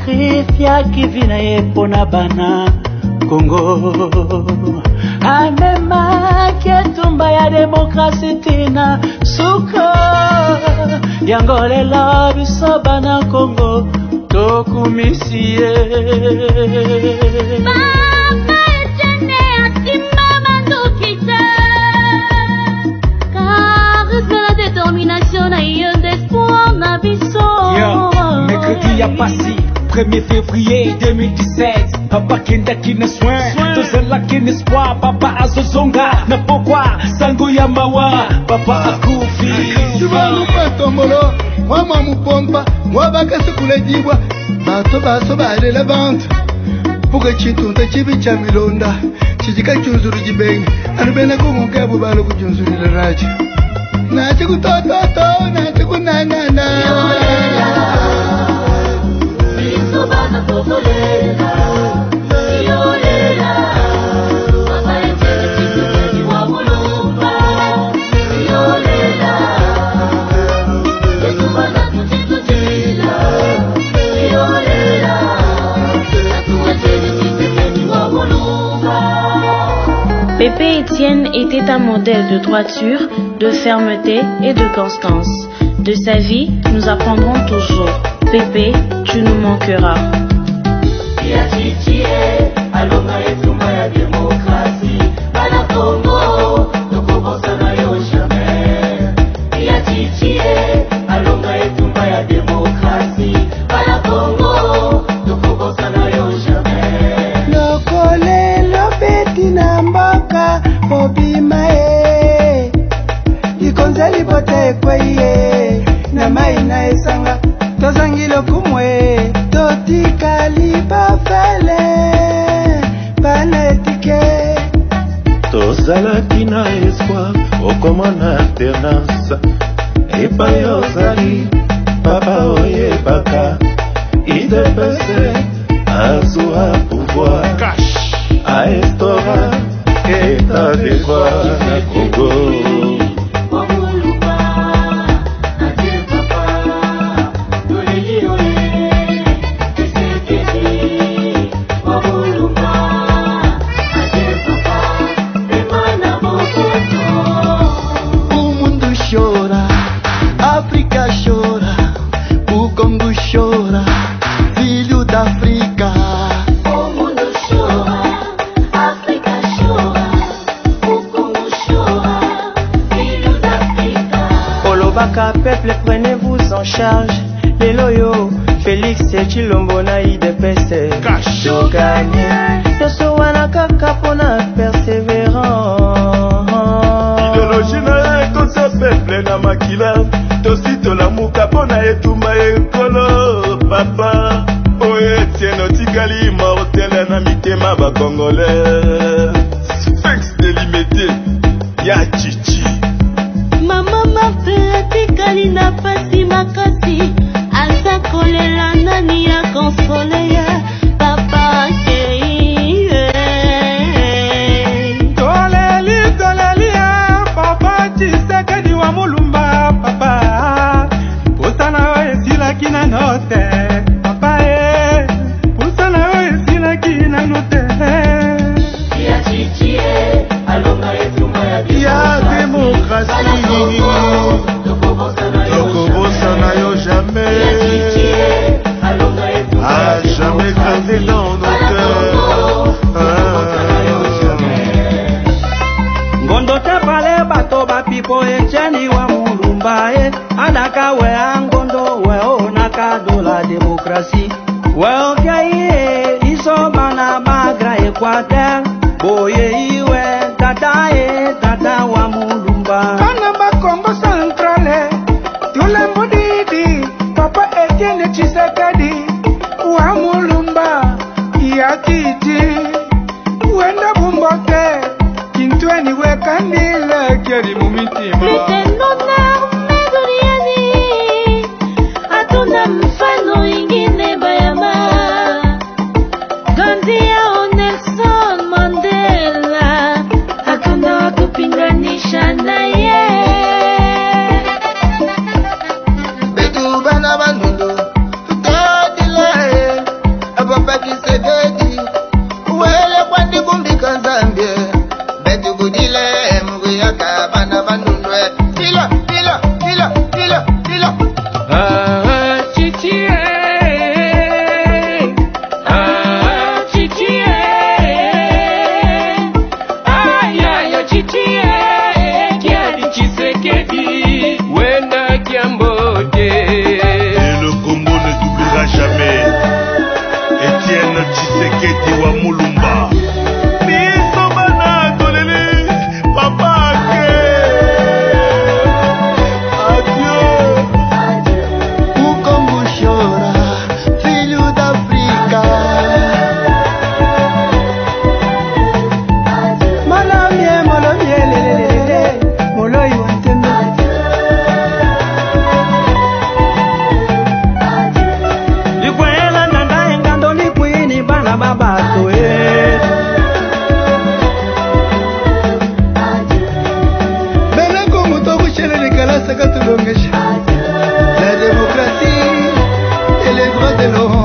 sacrifice qui vient epona bana Congo amema ketumba ya demokrasi tina suko yangolela biso bana Congo tokumisie Mama Etienne atima mandukita car c'est la détermination na yon d'espoir na biso mercredi ya passé 1er février 2017 Papa Kenda kina soin Tozala kina espoir Papa azozonga Na pokwa sango ya mawa Papa akufi Tubanu patombolo Mwa mupompa Mwa baka sekule jibwa Bato baso bale la vente Puka chitunta chibi cha milonda Chijika chunzuru jibengi Anubena kumukabu balo kujunzuri la raji Nache kutototo Nache kunanana Bana totolela yolela Papa Etienne Tshisekedi wa Mulumba yolela Yesu bana tutitutila yolela Papa Etienne Tshisekedi wa Mulumba. Pépé Etienne était un modèle de droiture, de fermeté et de constance. De sa vie, nous apprendrons toujours. Pépé, tu nous manqueras. Tozangilo kumwe totika libafele panetike tozalaki na espoir okoma na alternance epai ozali papa oyebaka idepese azwa pouvoir aestora eta de droit na Congo. Peuple, prenez-vous en charge. Les loyaux, Félix et Chilombo na IDPC. Toganye, Yosowana Kakapona persévérant. Idéologie na contre ce peuple na makila. Tosito la mukapona etumba ekolo. Papa, oye tieno tikali mortel na mitema ba congolais. Sphinx délimité, ya chichi. Mama Martin tikali na pasi makasi Aza kolela nani ya konsole ya Papa Kei Toleli ya Papa Tshisekedi wa Mulumba Papa Pusana we sila kina note Papa Pusana we sila kina note Ya chichie alonga etumba ya démocratie Tokobosana yo jamais à jamais gravé dans nos cœurs Ngondo tepale bato bapipo Etienne wa Mulumba Anaka we angondo we onaka do la démocratie We okeye iso bana bagra Equateur Boye iwe tata wa Mulumba Kana Congo centrale Tulembo didi Papa Etienne Tshisekedi wa Mulumba ya kiti Wenda bumboke Kintweni we kandile Keri mumitima Lutenona meduriani Hatuna mfano ingine bayama Gandhi ya Nelson Mandela Etienne Tshisekedi wa Mulumba. Biso bana toleli papa ke. Adieu. Ukombushora, filho d'Africa. Molomie, lelelele, moloi wantembe. Likwela nanda engando likwini bana babato Beleko moto kushele likala saka tulongesha. La démocratie et les droits de l'homme.